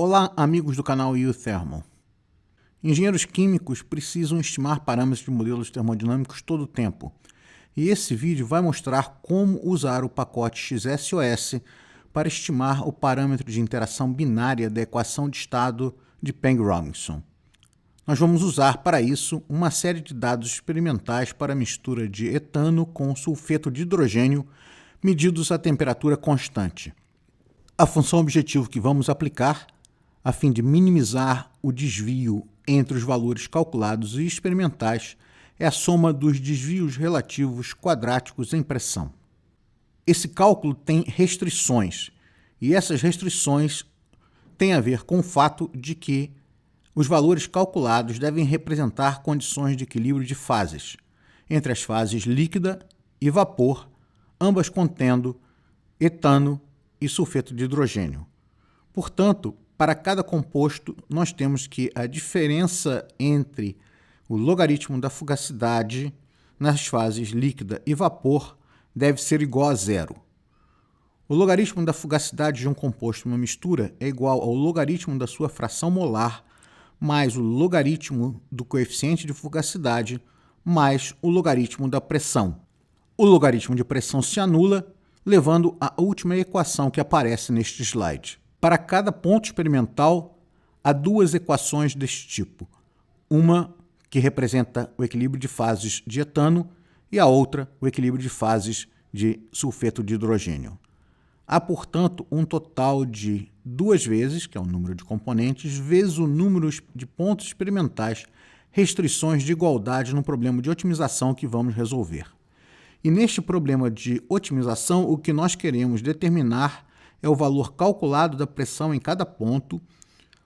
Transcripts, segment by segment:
Olá, amigos do canal UThermal. Engenheiros químicos precisam estimar parâmetros de modelos termodinâmicos todo o tempo. E esse vídeo vai mostrar como usar o pacote XSOS para estimar o parâmetro de interação binária da equação de estado de Peng-Robinson. Nós vamos usar para isso uma série de dados experimentais para a mistura de etano com sulfeto de hidrogênio medidos a temperatura constante. A função objetivo que vamos aplicar, a fim de minimizar o desvio entre os valores calculados e experimentais, é a soma dos desvios relativos quadráticos em pressão. Esse cálculo tem restrições, e essas restrições têm a ver com o fato de que os valores calculados devem representar condições de equilíbrio de fases, entre as fases líquida e vapor, ambas contendo etano e sulfeto de hidrogênio. Portanto, para cada composto, nós temos que a diferença entre o logaritmo da fugacidade nas fases líquida e vapor deve ser igual a zero. O logaritmo da fugacidade de um composto em uma mistura é igual ao logaritmo da sua fração molar mais o logaritmo do coeficiente de fugacidade mais o logaritmo da pressão. O logaritmo de pressão se anula, levando à última equação que aparece neste slide. Para cada ponto experimental, há duas equações deste tipo. Uma que representa o equilíbrio de fases de etano e a outra o equilíbrio de fases de sulfeto de hidrogênio. Há, portanto, um total de duas vezes, que é o número de componentes, vezes o número de pontos experimentais, restrições de igualdade no problema de otimização que vamos resolver. E neste problema de otimização, o que nós queremos determinar é o valor calculado da pressão em cada ponto,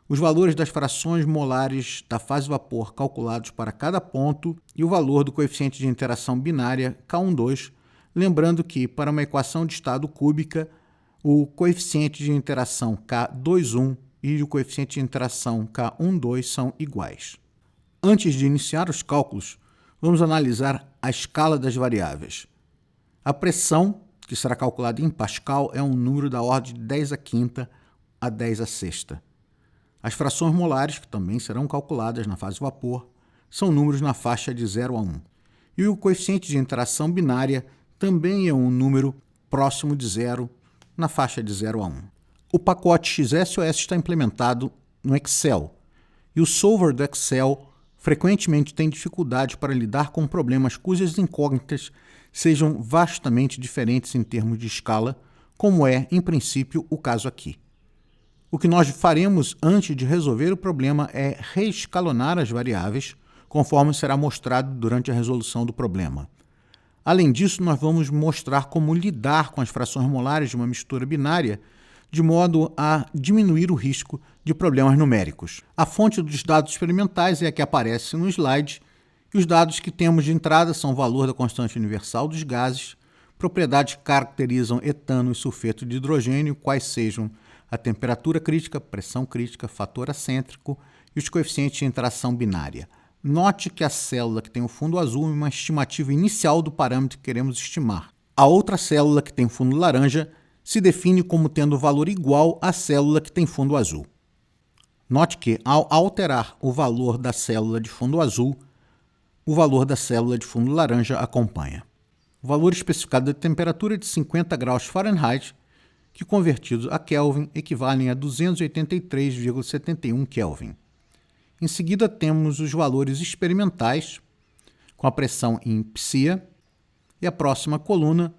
os valores das frações molares da fase vapor calculados para cada ponto e o valor do coeficiente de interação binária K12, lembrando que, para uma equação de estado cúbica, o coeficiente de interação K21 e o coeficiente de interação K12 são iguais. Antes de iniciar os cálculos, vamos analisar a escala das variáveis. A pressão, que será calculada em Pascal, é um número da ordem de 10 a quinta a 10 a sexta. As frações molares, que também serão calculadas na fase vapor, são números na faixa de 0 a 1. E o coeficiente de interação binária também é um número próximo de zero, na faixa de 0 a 1. O pacote XSOS está implementado no Excel, e o solver do Excel frequentemente tem dificuldade para lidar com problemas cujas incógnitas sejam vastamente diferentes em termos de escala, como é, em princípio, o caso aqui. O que nós faremos antes de resolver o problema é reescalonar as variáveis, conforme será mostrado durante a resolução do problema. Além disso, nós vamos mostrar como lidar com as frações molares de uma mistura binária, de modo a diminuir o risco de problemas numéricos. A fonte dos dados experimentais é a que aparece no slide, e os dados que temos de entrada são o valor da constante universal dos gases, propriedades que caracterizam etano e sulfeto de hidrogênio, quais sejam a temperatura crítica, pressão crítica, fator acêntrico e os coeficientes de interação binária. Note que a célula que tem o fundo azul é uma estimativa inicial do parâmetro que queremos estimar. A outra célula, que tem fundo laranja, se define como tendo valor igual à célula que tem fundo azul. Note que, ao alterar o valor da célula de fundo azul, o valor da célula de fundo laranja acompanha. O valor especificado da temperatura é de 50 graus Fahrenheit, que convertidos a Kelvin equivalem a 283,71 Kelvin. Em seguida temos os valores experimentais, com a pressão em psia, e a próxima coluna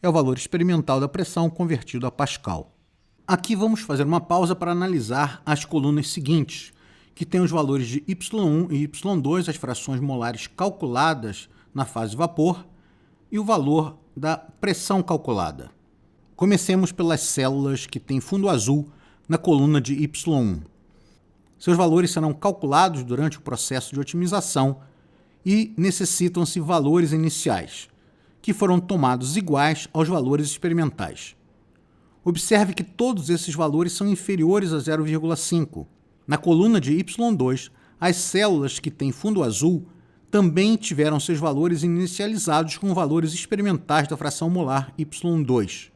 é o valor experimental da pressão convertido a Pascal. Aqui vamos fazer uma pausa para analisar as colunas seguintes, que têm os valores de Y1 e Y2, as frações molares calculadas na fase vapor, e o valor da pressão calculada. Comecemos pelas células que têm fundo azul na coluna de Y1. Seus valores serão calculados durante o processo de otimização e necessitam-se valores iniciais, que foram tomados iguais aos valores experimentais. Observe que todos esses valores são inferiores a 0,5. Na coluna de Y2, as células que têm fundo azul também tiveram seus valores inicializados com valores experimentais da fração molar Y2.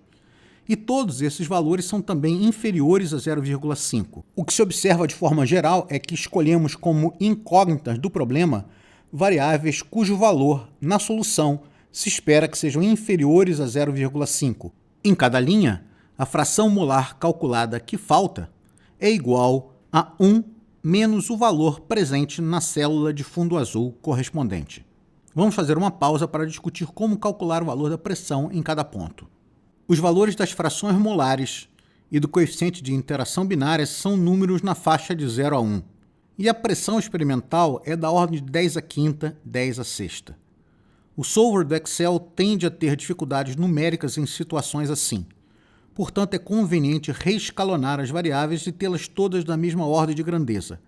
E todos esses valores são também inferiores a 0,5. O que se observa de forma geral é que escolhemos como incógnitas do problema variáveis cujo valor, na solução, se espera que sejam inferiores a 0,5. Em cada linha, a fração molar calculada que falta é igual a 1 menos o valor presente na célula de fundo azul correspondente. Vamos fazer uma pausa para discutir como calcular o valor da pressão em cada ponto. Os valores das frações molares e do coeficiente de interação binária são números na faixa de 0 a 1. E a pressão experimental é da ordem de 10 a quinta, 10 a sexta. O solver do Excel tende a ter dificuldades numéricas em situações assim. Portanto, é conveniente reescalonar as variáveis e tê-las todas na mesma ordem de grandeza.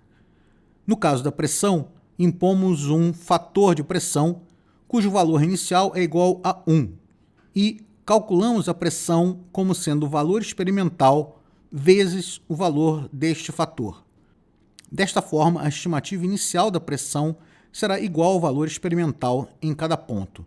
No caso da pressão, impomos um fator de pressão, cujo valor inicial é igual a 1, e calculamos a pressão como sendo o valor experimental vezes o valor deste fator. Desta forma, a estimativa inicial da pressão será igual ao valor experimental em cada ponto.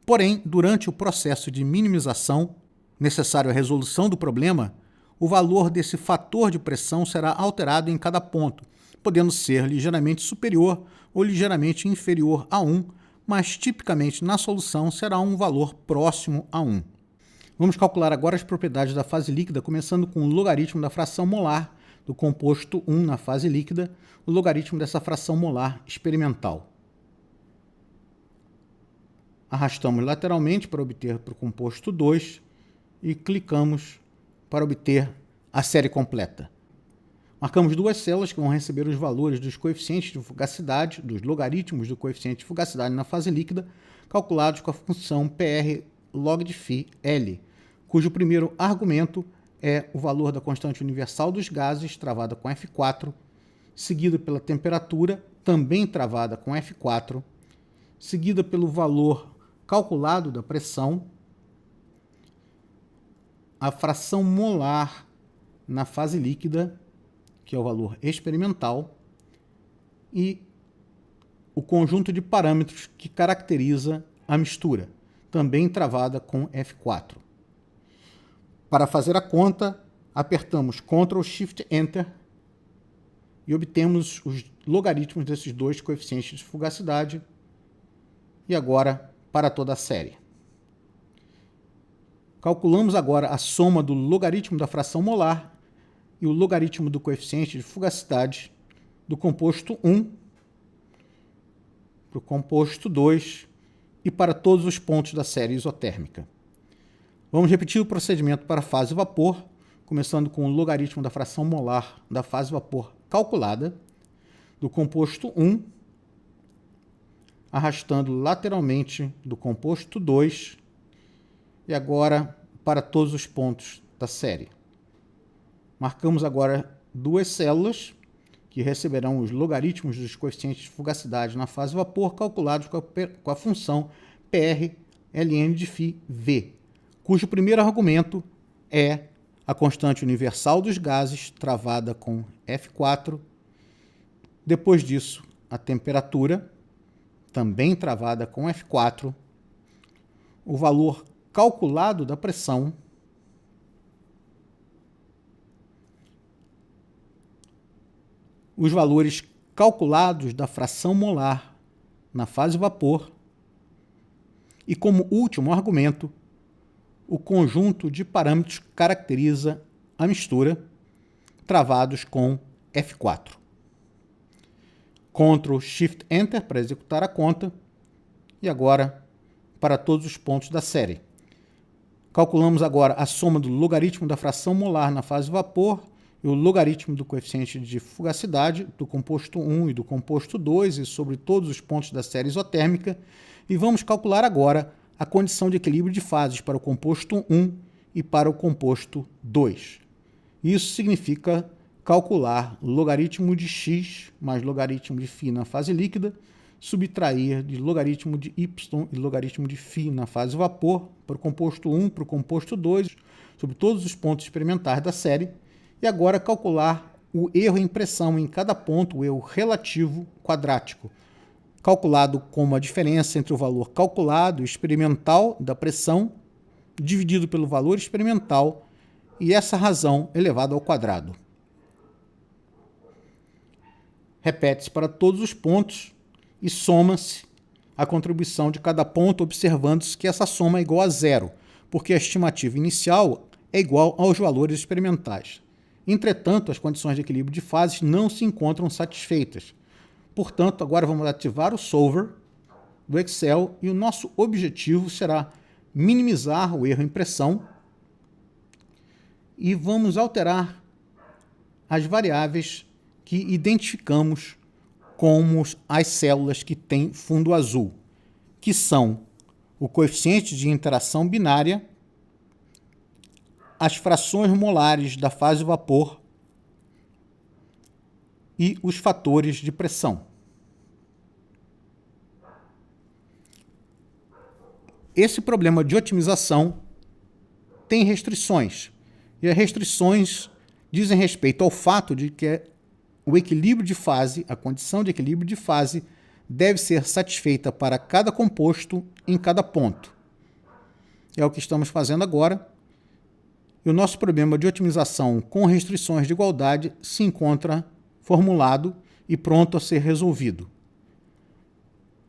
Porém, durante o processo de minimização, necessário à resolução do problema, o valor desse fator de pressão será alterado em cada ponto, podendo ser ligeiramente superior ou ligeiramente inferior a 1, mas tipicamente na solução será um valor próximo a 1. Vamos calcular agora as propriedades da fase líquida, começando com o logaritmo da fração molar do composto 1 na fase líquida, o logaritmo dessa fração molar experimental. Arrastamos lateralmente para obter para o composto 2 e clicamos para obter a série completa. Marcamos duas células que vão receber os valores dos coeficientes de fugacidade, dos logaritmos do coeficiente de fugacidade na fase líquida, calculados com a função PR log de φ L, cujo primeiro argumento é o valor da constante universal dos gases, travada com F4, seguido pela temperatura, também travada com F4, seguida pelo valor calculado da pressão, a fração molar na fase líquida, que é o valor experimental, e o conjunto de parâmetros que caracteriza a mistura, também travada com F4. Para fazer a conta, apertamos Ctrl Shift Enter e obtemos os logaritmos desses dois coeficientes de fugacidade, e agora para toda a série. Calculamos agora a soma do logaritmo da fração molar e o logaritmo do coeficiente de fugacidade do composto 1 para o composto 2 e para todos os pontos da série isotérmica. Vamos repetir o procedimento para a fase vapor, começando com o logaritmo da fração molar da fase vapor calculada, do composto 1, arrastando lateralmente do composto 2 e agora para todos os pontos da série. Marcamos agora duas células que receberão os logaritmos dos coeficientes de fugacidade na fase vapor calculados com a função PR ln de φ V, cujo primeiro argumento é a constante universal dos gases, travada com F4. Depois disso, a temperatura, também travada com F4. O valor calculado da pressão, os valores calculados da fração molar na fase vapor e, como último argumento, o conjunto de parâmetros que caracteriza a mistura, travados com F4. Ctrl Shift Enter para executar a conta e agora para todos os pontos da série. Calculamos agora a soma do logaritmo da fração molar na fase vapor e o logaritmo do coeficiente de fugacidade do composto 1 e do composto 2 e sobre todos os pontos da série isotérmica, e vamos calcular agora a condição de equilíbrio de fases para o composto 1 e para o composto 2. Isso significa calcular logaritmo de x mais logaritmo de φ na fase líquida, subtrair de logaritmo de y e logaritmo de φ na fase vapor para o composto 1 para o composto 2 sobre todos os pontos experimentais da série, e agora calcular o erro em pressão em cada ponto, o erro relativo quadrático, calculado como a diferença entre o valor calculado experimental da pressão dividido pelo valor experimental e essa razão elevado ao quadrado. Repete-se para todos os pontos e soma-se a contribuição de cada ponto, observando-se que essa soma é igual a zero, porque a estimativa inicial é igual aos valores experimentais. Entretanto, as condições de equilíbrio de fases não se encontram satisfeitas. Portanto, agora vamos ativar o solver do Excel e o nosso objetivo será minimizar o erro impressão e vamos alterar as variáveis que identificamos como as células que têm fundo azul, que são o coeficiente de interação binária, as frações molares da fase vapor e os fatores de pressão. Esse problema de otimização tem restrições, e as restrições dizem respeito ao fato de que o equilíbrio de fase, a condição de equilíbrio de fase, deve ser satisfeita para cada composto em cada ponto. É o que estamos fazendo agora. E o nosso problema de otimização com restrições de igualdade se encontra formulado e pronto a ser resolvido.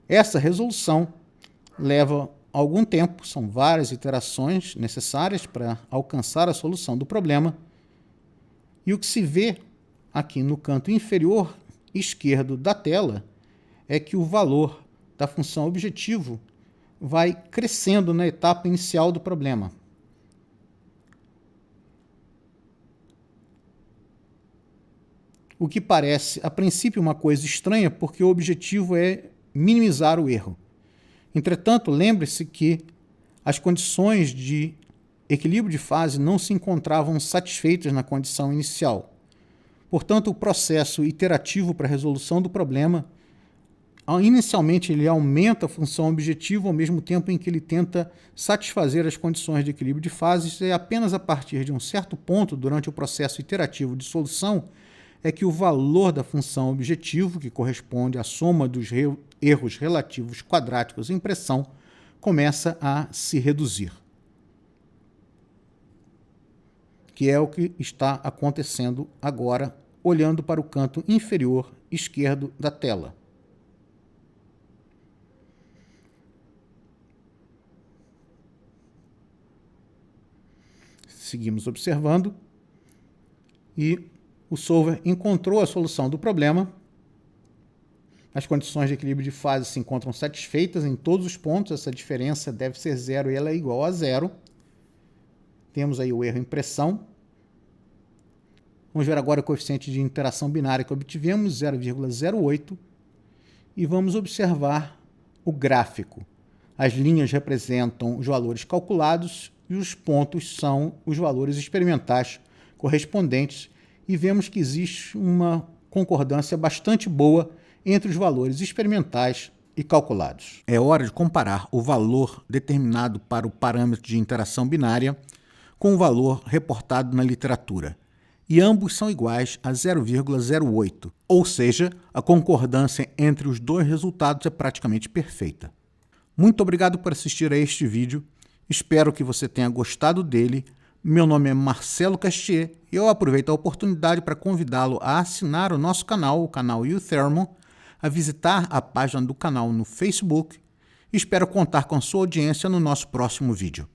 Essa resolução leva algum tempo, são várias iterações necessárias para alcançar a solução do problema. E o que se vê aqui no canto inferior esquerdo da tela é que o valor da função objetivo vai crescendo na etapa inicial do problema. O que parece, a princípio, uma coisa estranha, porque o objetivo é minimizar o erro. Entretanto, lembre-se que as condições de equilíbrio de fase não se encontravam satisfeitas na condição inicial. Portanto, o processo iterativo para a resolução do problema, inicialmente ele aumenta a função objetivo ao mesmo tempo em que ele tenta satisfazer as condições de equilíbrio de fases, e apenas a partir de um certo ponto, durante o processo iterativo de solução, é que o valor da função objetivo, que corresponde à soma dos erros relativos quadráticos em pressão, começa a se reduzir. Que é o que está acontecendo agora, olhando para o canto inferior esquerdo da tela. Seguimos observando e o solver encontrou a solução do problema. As condições de equilíbrio de fase se encontram satisfeitas em todos os pontos. Essa diferença deve ser zero e ela é igual a zero. Temos aí o erro em pressão. Vamos ver agora o coeficiente de interação binária que obtivemos, 0,08. E vamos observar o gráfico. As linhas representam os valores calculados e os pontos são os valores experimentais correspondentes. E vemos que existe uma concordância bastante boa entre os valores experimentais e calculados. É hora de comparar o valor determinado para o parâmetro de interação binária com o valor reportado na literatura. E ambos são iguais a 0,08, ou seja, a concordância entre os dois resultados é praticamente perfeita. Muito obrigado por assistir a este vídeo, espero que você tenha gostado dele. Meu nome é Marcelo Castier e eu aproveito a oportunidade para convidá-lo a assinar o nosso canal, o canal UThermo, a visitar a página do canal no Facebook. Espero contar com a sua audiência no nosso próximo vídeo.